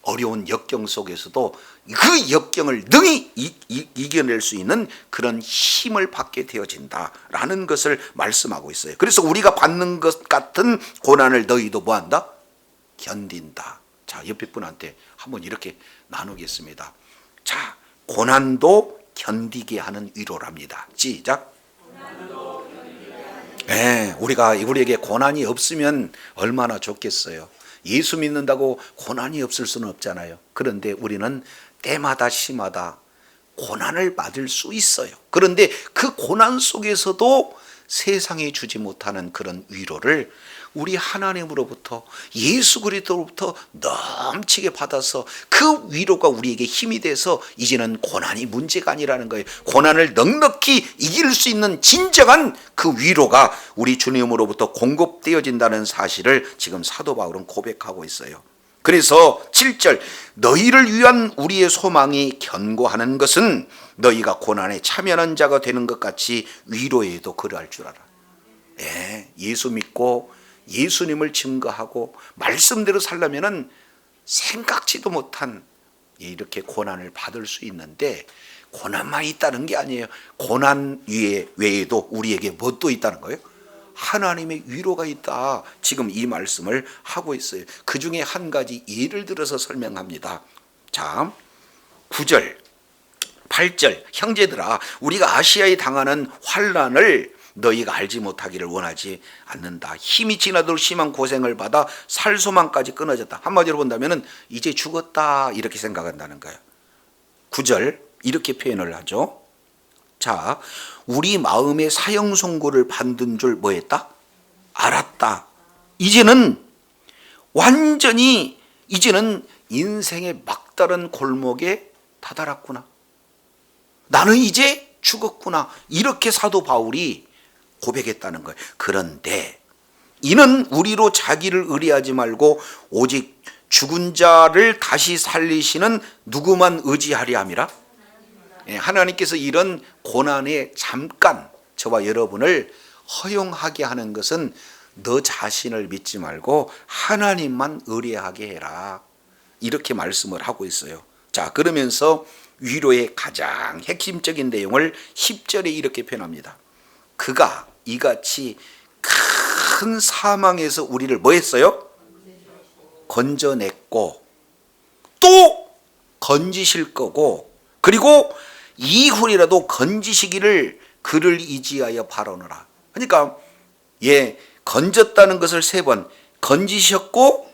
어려운 역경 속에서도 그 역경을 능히 이겨낼 수 있는 그런 힘을 받게 되어진다라는 것을 말씀하고 있어요. 그래서 우리가 받는 것 같은 고난을 너희도 뭐한다? 견딘다. 자, 옆에 분한테 한번 이렇게 나누겠습니다. 자, 고난도 견디게 하는 위로랍니다. 시작. 우리에게 고난이 없으면 얼마나 좋겠어요. 예수 믿는다고 고난이 없을 수는 없잖아요. 그런데 우리는 때마다 시마다 고난을 받을 수 있어요. 그런데 그 고난 속에서도 세상에 주지 못하는 그런 위로를 우리 하나님으로부터, 예수 그리스도로부터 넘치게 받아서 그 위로가 우리에게 힘이 돼서 이제는 고난이 문제가 아니라는 거예요. 고난을 넉넉히 이길 수 있는 진정한 그 위로가 우리 주님으로부터 공급되어진다는 사실을 지금 사도 바울은 고백하고 있어요. 그래서 7절, 너희를 위한 우리의 소망이 견고하는 것은 너희가 고난에 참여하는 자가 되는 것 같이 위로에도 그러할 줄 알아. 예수 믿고 예수님을 증거하고 말씀대로 살려면은 생각지도 못한 이렇게 고난을 받을 수 있는데, 고난만 있다는 게 아니에요. 고난 외에도 우리에게 뭣도 있다는 거예요? 하나님의 위로가 있다. 지금 이 말씀을 하고 있어요. 그 중에 한 가지 예를 들어서 설명합니다. 자, 9절, 8절, 형제들아, 우리가 아시아에 당하는 환난을 너희가 알지 못하기를 원하지 않는다. 힘이 지나도록 심한 고생을 받아 살소망까지 끊어졌다. 한마디로 본다면 이제 죽었다 이렇게 생각한다는 거예요. 9절 이렇게 표현을 하죠. 자, 우리 마음의 사형 선고를 받는 줄 뭐했다? 알았다. 이제는 완전히 이제는 인생의 막다른 골목에 다다랐구나. 나는 이제 죽었구나. 이렇게 사도 바울이 고백했다는 거예요. 그런데 이는 우리로 자기를 의뢰하지 말고 오직 죽은 자를 다시 살리시는 누구만 의지하려 함이라. 하나님께서 이런 고난에 잠깐 저와 여러분을 허용하게 하는 것은 너 자신을 믿지 말고 하나님만 의뢰하게 해라. 이렇게 말씀을 하고 있어요. 자, 그러면서 위로의 가장 핵심적인 내용을 10절에 이렇게 표현합니다. 그가 이같이 큰 사망에서 우리를 뭐 했어요? 건져냈고 또 건지실 거고, 그리고 이후이라도 건지시기를 그를 의지하여 바라노라. 그러니까 건졌다는 것을 3번, 건지셨고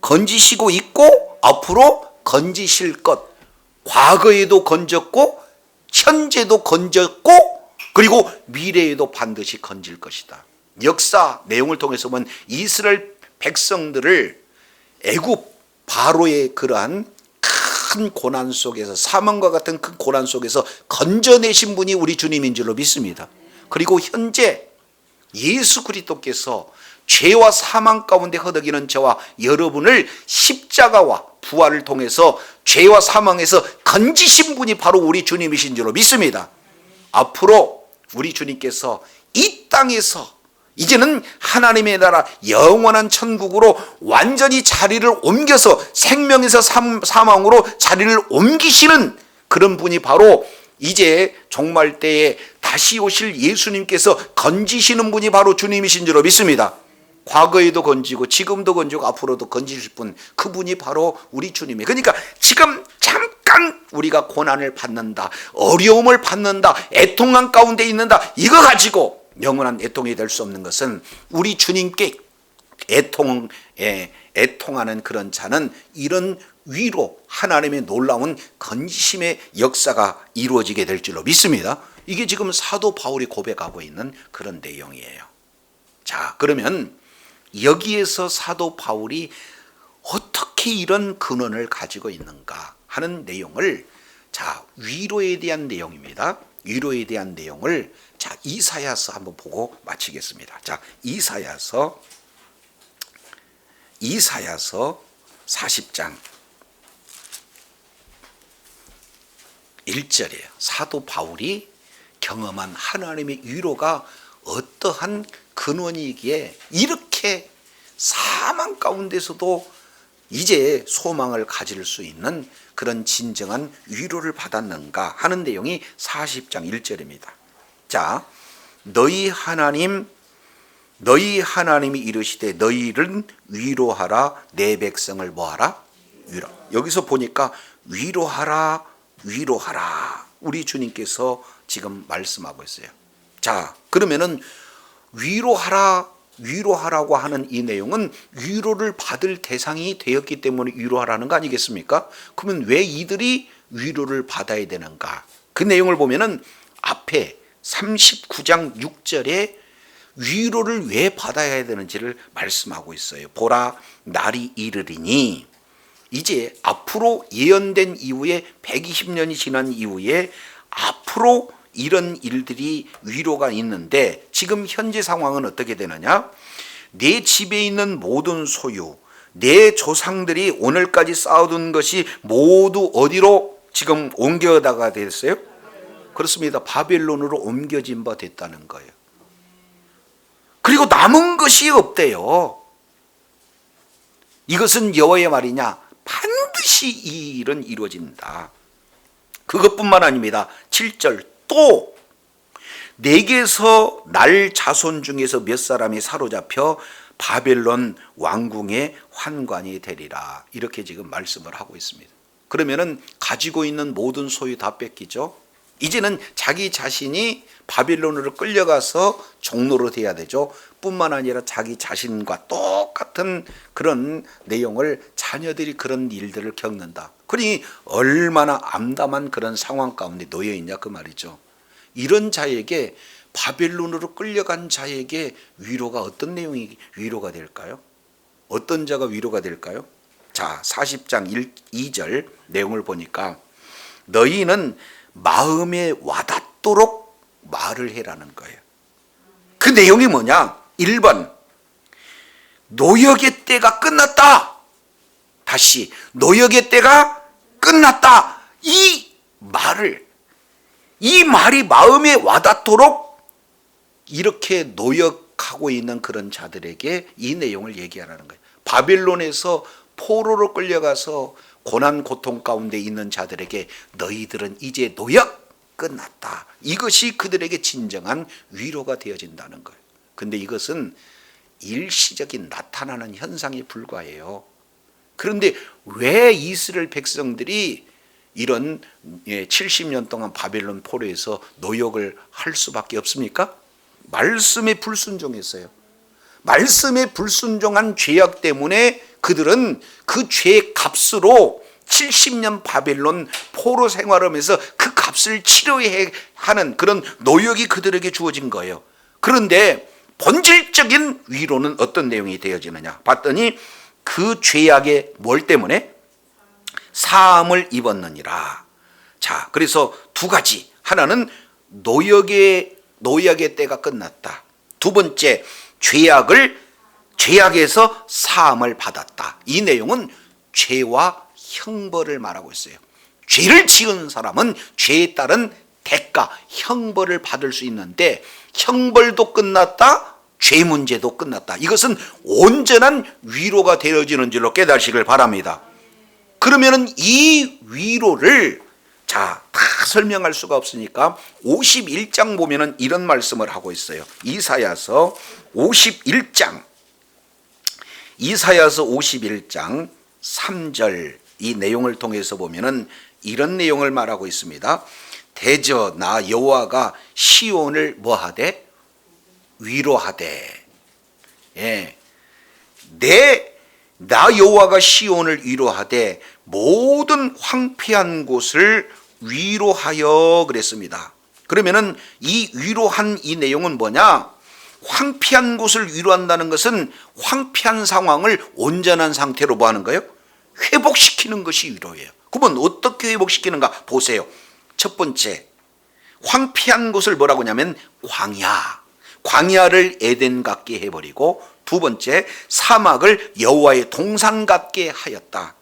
건지시고 있고 앞으로 건지실 것, 과거에도 건졌고 현재도 건졌고 그리고 미래에도 반드시 건질 것이다. 역사 내용을 통해서 보면 이스라엘 백성들을 애굽 바로의 그러한 큰 고난 속에서, 사망과 같은 큰 고난 속에서 건져내신 분이 우리 주님인 줄로 믿습니다. 그리고 현재 예수 그리스도께서 죄와 사망 가운데 허덕이는 저와 여러분을 십자가와 부활을 통해서 죄와 사망에서 건지신 분이 바로 우리 주님이신 줄로 믿습니다. 앞으로 우리 주님께서 이 땅에서 이제는 하나님의 나라 영원한 천국으로 완전히 자리를 옮겨서 생명에서 사망으로 자리를 옮기시는 그런 분이 바로 이제 종말 때에 다시 오실 예수님께서 건지시는 분이 바로 주님이신 줄로 믿습니다. 과거에도 건지고 지금도 건지고 앞으로도 건지실 분, 그분이 바로 우리 주님이에요. 그러니까 지금 잠깐 우리가 고난을 받는다, 어려움을 받는다, 애통한 가운데 있는다, 이거 가지고 영원한 애통이 될 수 없는 것은 우리 주님께 애통하는 그런 자는 이런 위로 하나님의 놀라운 건심의 역사가 이루어지게 될 줄로 믿습니다. 이게 지금 사도 바울이 고백하고 있는 그런 내용이에요. 자, 그러면 여기에서 사도 바울이 어떻게 이런 근원을 가지고 있는가 하는 내용을, 자, 위로에 대한 내용입니다. 위로에 대한 내용을, 자, 이사야서 한번 보고 마치겠습니다. 자, 이사야서 40장 1절이에요. 사도 바울이 경험한 하나님의 위로가 어떠한 근원이기에 이렇게 사망 가운데서도 이제 소망을 가질 수 있는 그런 진정한 위로를 받았는가 하는 내용이 40장 1절입니다. 자, 너희 하나님이 이르시되 너희를 위로하라, 내 백성을 뭐하라? 위로. 여기서 보니까 위로하라, 위로하라. 우리 주님께서 지금 말씀하고 있어요. 자, 그러면은 위로하라고 하는 이 내용은 위로를 받을 대상이 되었기 때문에 위로하라는 거 아니겠습니까? 그러면 왜 이들이 위로를 받아야 되는가? 그 내용을 보면은 앞에 39장 6절에 위로를 왜 받아야 되는지를 말씀하고 있어요. 보라, 날이 이르리니, 이제 앞으로 예언된 이후에 120년이 지난 이후에 앞으로 이런 일들이 위로가 있는데, 지금 현재 상황은 어떻게 되느냐? 내 집에 있는 모든 소유, 내 조상들이 오늘까지 쌓아둔 것이 모두 어디로 지금 옮겨다가 됐어요? 그렇습니다. 바벨론으로 옮겨진 바 됐다는 거예요. 그리고 남은 것이 없대요. 이것은 여호와의 말이냐? 반드시 이 일은 이루어진다. 그것뿐만 아닙니다. 7절, 또 내게서 날 자손 중에서 몇 사람이 사로잡혀 바벨론 왕궁의 환관이 되리라. 이렇게 지금 말씀을 하고 있습니다. 그러면은 가지고 있는 모든 소유 다 뺏기죠. 이제는 자기 자신이 바벨론으로 끌려가서 종로로 돼야 되죠. 뿐만 아니라 자기 자신과 똑같은 그런 내용을 자녀들이 그런 일들을 겪는다. 그러니 얼마나 암담한 그런 상황 가운데 놓여 있냐 그 말이죠. 이런 자에게, 바벨론으로 끌려간 자에게 위로가 어떤 내용이 위로가 될까요? 어떤 자가 위로가 될까요? 자, 40장 2절 내용을 보니까 너희는 마음에 와닿도록 말을 해라는 거예요. 그 내용이 뭐냐? 1번, 노역의 때가 끝났다. 다시, 노역의 때가 끝났다. 이 말이 마음에 와닿도록 이렇게 노역하고 있는 그런 자들에게 이 내용을 얘기하라는 거예요. 바벨론에서 포로로 끌려가서 고난 고통 가운데 있는 자들에게 너희들은 이제 노역 끝났다. 이것이 그들에게 진정한 위로가 되어진다는 거예요. 근데 이것은 일시적인 나타나는 현상에 불과해요. 그런데 왜 이스라엘 백성들이 이런 70년 동안 바벨론 포로에서 노역을 할 수밖에 없습니까? 말씀에 불순종했어요. 말씀에 불순종한 죄악 때문에 그들은 그 죄의 값으로 70년 바벨론 포로 생활하면서 그 값을 치러야 하는 그런 노역이 그들에게 주어진 거예요. 그런데 본질적인 위로는 어떤 내용이 되어지느냐 봤더니 그 죄악의 뭘 때문에? 사함을 입었느니라. 자, 그래서 두 가지. 하나는 노역의 때가 끝났다. 두 번째, 죄악에서 사함을 받았다. 이 내용은 죄와 형벌을 말하고 있어요. 죄를 지은 사람은 죄에 따른 대가, 형벌을 받을 수 있는데 형벌도 끝났다, 죄 문제도 끝났다. 이것은 온전한 위로가 되어지는 줄로 깨달으시길 바랍니다. 그러면은 이 위로를 다 설명할 수가 없으니까 51장 보면은 이런 말씀을 하고 있어요. 이사야서 51장 3절 이 내용을 통해서 보면은 이런 내용을 말하고 있습니다. 대저 나 여호와가 시온을 뭐하되? 위로하되. 예. 나 여호와가 시온을 위로하되 모든 황폐한 곳을 위로하여 그랬습니다. 그러면은 이 위로한 이 내용은 뭐냐? 황폐한 곳을 위로한다는 것은 황폐한 상황을 온전한 상태로 뭐 하는 거예요? 회복시키는 것이 위로예요. 그러면 어떻게 회복시키는가 보세요. 첫 번째, 황폐한 곳을 뭐라고 하냐면 광야를 에덴 같게 해버리고, 두 번째, 사막을 여호와의 동산 같게 하였다.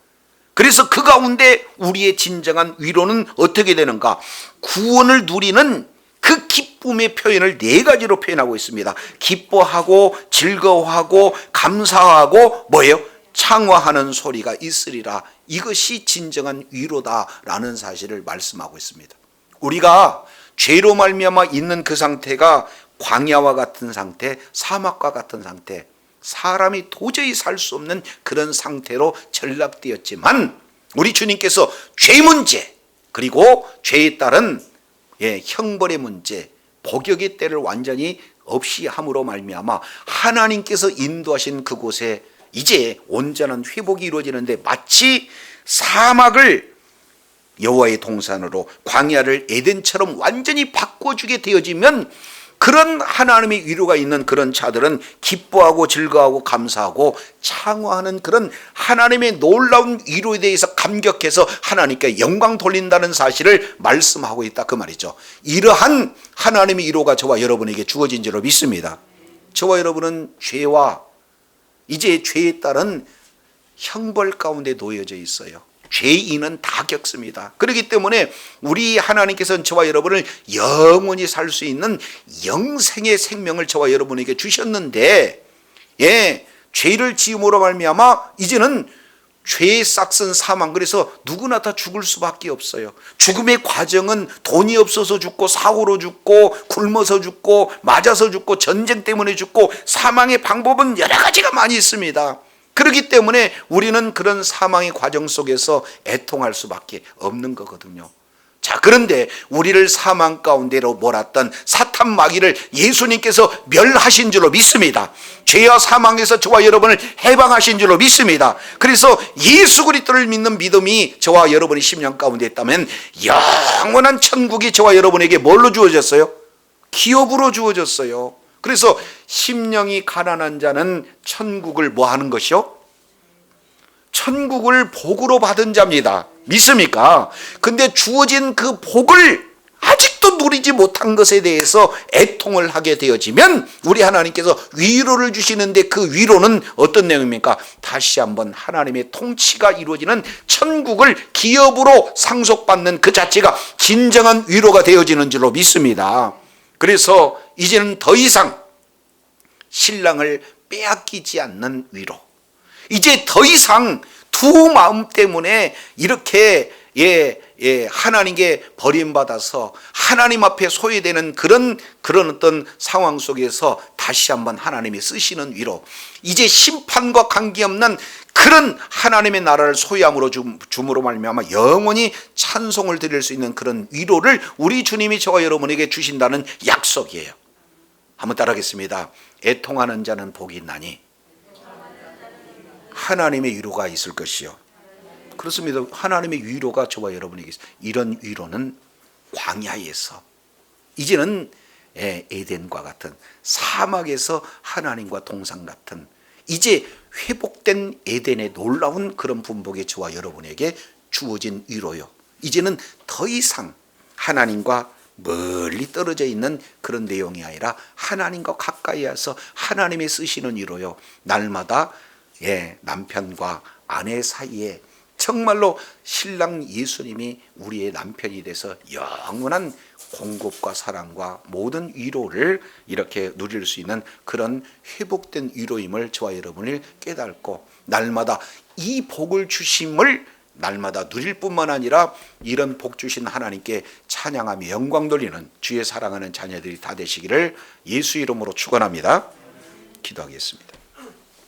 그래서 그 가운데 우리의 진정한 위로는 어떻게 되는가? 구원을 누리는 그 기쁨의 표현을 네 가지로 표현하고 있습니다. 기뻐하고 즐거워하고 감사하고 뭐예요? 창화하는 소리가 있으리라. 이것이 진정한 위로다라는 사실을 말씀하고 있습니다. 우리가 죄로 말미암아 있는 그 상태가 광야와 같은 상태, 사막과 같은 상태, 사람이 도저히 살 수 없는 그런 상태로 전락되었지만, 우리 주님께서 죄 문제, 그리고 죄에 따른 형벌의 문제, 복역의 때를 완전히 없이 함으로 말미암아 하나님께서 인도하신 그곳에 이제 온전한 회복이 이루어지는데, 마치 사막을 여호와의 동산으로, 광야를 에덴처럼 완전히 바꿔주게 되어지면, 그런 하나님의 위로가 있는 그런 자들은 기뻐하고 즐거워하고 감사하고 창화하는 그런 하나님의 놀라운 위로에 대해서 감격해서 하나님께 영광 돌린다는 사실을 말씀하고 있다, 그 말이죠. 이러한 하나님의 위로가 저와 여러분에게 주어진 줄로 믿습니다. 저와 여러분은 죄와 이제 죄에 따른 형벌 가운데 놓여져 있어요. 죄인은 다 겪습니다. 그렇기 때문에 우리 하나님께서는 저와 여러분을 영원히 살 수 있는 영생의 생명을 저와 여러분에게 주셨는데, 죄를 지음으로 말미암아 이제는 죄의 싹슨 사망, 그래서 누구나 다 죽을 수밖에 없어요. 죽음의 과정은 돈이 없어서 죽고, 사고로 죽고, 굶어서 죽고, 맞아서 죽고, 전쟁 때문에 죽고, 사망의 방법은 여러 가지가 많이 있습니다. 그렇기 때문에 우리는 그런 사망의 과정 속에서 애통할 수밖에 없는 거거든요. 자, 그런데 우리를 사망 가운데로 몰았던 사탄 마귀를 예수님께서 멸하신 줄로 믿습니다. 죄와 사망에서 저와 여러분을 해방하신 줄로 믿습니다. 그래서 예수 그리스도를 믿는 믿음이 저와 여러분의 심령 가운데 있다면 영원한 천국이 저와 여러분에게 뭘로 주어졌어요? 기업으로 주어졌어요. 그래서 심령이 가난한 자는 천국을 뭐 하는 것이요? 천국을 복으로 받은 자입니다. 믿습니까? 근데 주어진 그 복을 아직도 누리지 못한 것에 대해서 애통을 하게 되어지면 우리 하나님께서 위로를 주시는데, 그 위로는 어떤 내용입니까? 다시 한번 하나님의 통치가 이루어지는 천국을 기업으로 상속받는 그 자체가 진정한 위로가 되어지는 줄로 믿습니다. 그래서 이제는 더 이상 신랑을 빼앗기지 않는 위로, 이제 더 이상 두 마음 때문에 이렇게 하나님께 버림받아서 하나님 앞에 소외되는 그런 어떤 상황 속에서 다시 한번 하나님이 쓰시는 위로, 이제 심판과 관계없는 그런 하나님의 나라를 소유함으로 줌으로 말미암아 영원히 찬송을 드릴 수 있는 그런 위로를 우리 주님이 저와 여러분에게 주신다는 약속이에요. 한번 따라하겠습니다. 애통하는 자는 복이 있나니 하나님의 위로가 있을 것이요. 그렇습니다. 하나님의 위로가 저와 여러분에게 있어요. 이런 위로는 광야에서, 이제는 에덴과 같은 사막에서 하나님과 동상 같은 이제 회복된 에덴의 놀라운 그런 분복이 저와 여러분에게 주어진 위로요. 이제는 더 이상 하나님과 멀리 떨어져 있는 그런 내용이 아니라 하나님과 가까이 와서 하나님이 쓰시는 위로요. 날마다 남편과 아내 사이에 정말로 신랑 예수님이 우리의 남편이 돼서 영원한 공급과 사랑과 모든 위로를 이렇게 누릴 수 있는 그런 회복된 위로임을 저와 여러분이 깨닫고, 날마다 이 복을 주심을 날마다 누릴 뿐만 아니라 이런 복 주신 하나님께 찬양하며 영광 돌리는 주의 사랑하는 자녀들이 다 되시기를 예수 이름으로 축원합니다. 기도하겠습니다.